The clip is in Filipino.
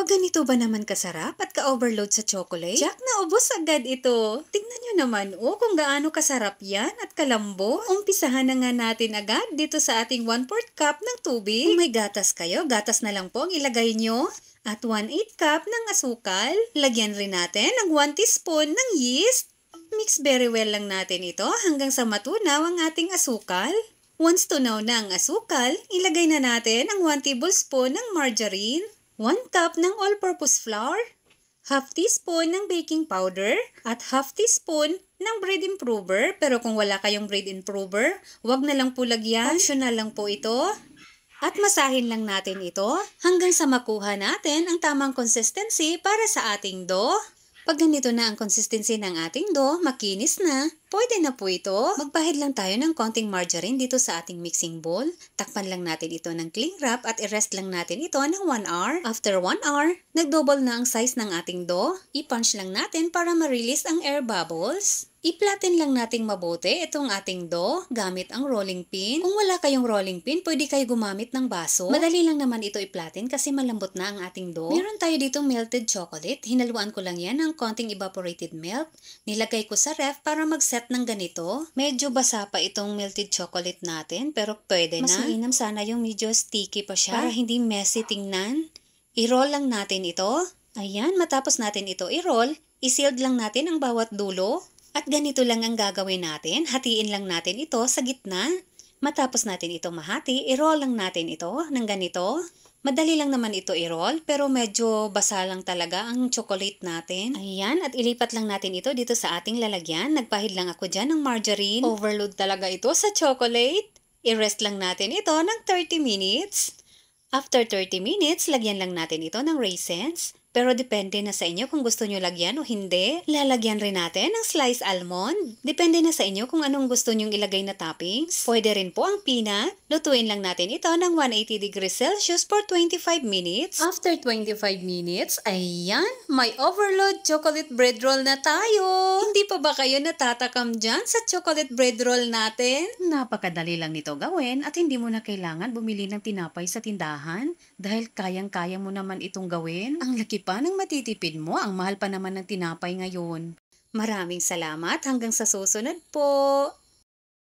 Pag ganito ba naman kasarap at ka-overload sa chocolate? Jack, naubos agad ito. Tingnan nyo naman kung gaano kasarap yan at kalambot. Umpisahan na nga natin agad dito sa ating 1/4 cup ng tubig. Kung may gatas kayo, gatas na lang po ang ilagay nyo. At 1/8 cup ng asukal. Lagyan rin natin ng 1 teaspoon ng yeast. Mix very well lang natin ito hanggang sa matunaw ang ating asukal. Once tunaw na ang asukal, ilagay na natin ang 1 tablespoon ng margarine, 1 cup ng all-purpose flour, half teaspoon ng baking powder, at half teaspoon ng bread improver. Pero kung wala kayong bread improver, wag na lang po lagyan. Optional lang po ito. At masahin lang natin ito hanggang sa makuha natin ang tamang consistency para sa ating dough. Pag ganito na ang consistency ng ating dough, makinis na, pwede na po ito. Magpahid lang tayo ng konting margarine dito sa ating mixing bowl. Takpan lang natin ito ng cling wrap at i-rest lang natin ito ng 1 hour. After 1 hour, nag-double na ang size ng ating dough. I-punch lang natin para ma-release ang air bubbles. I-flatten lang nating mabuti itong ating dough gamit ang rolling pin. Kung wala kayong rolling pin, pwede kayo gumamit ng baso. Madali lang naman ito i-flatten kasi malambot na ang ating dough. Meron tayo ditong melted chocolate. Hinaluan ko lang yan ng konting evaporated milk. Nilagay ko sa ref para mag-set ng ganito. Medyo basa pa itong melted chocolate natin pero pwede na. Mas mainam sana yung medyo sticky pa siya para hindi messy tingnan. I-roll lang natin ito. Ayan, matapos natin ito i-roll, i-sealed lang natin ang bawat dulo. At ganito lang ang gagawin natin. Hatiin lang natin ito sa gitna. Matapos natin ito mahati, i-roll lang natin ito ng ganito. Madali lang naman ito i-roll pero medyo basa lang talaga ang chocolate natin. Ayan, at ilipat lang natin ito dito sa ating lalagyan. Nagpahid lang ako dyan ng margarine. Overload talaga ito sa chocolate. I-rest lang natin ito ng 30 minutes. After 30 minutes, lagyan lang natin ito ng raisins. Pero depende na sa inyo kung gusto nyo lagyan o hindi. Lalagyan rin natin ng sliced almond. Depende na sa inyo kung anong gusto nyong ilagay na toppings. Pwede rin po ang peanut. Lutuin lang natin ito ng 180 degrees Celsius for 25 minutes. After 25 minutes, ayan, may overload chocolate bread roll na tayo. Hindi pa ba kayo natatakam dyan sa chocolate bread roll natin? Napakadali lang nito gawin at hindi mo na kailangan bumili ng tinapay sa tindahan dahil kayang-kaya mo naman itong gawin. Ang laki pa ng matitipid mo, ang mahal pa naman ng tinapay ngayon. Maraming salamat, hanggang sa susunod po!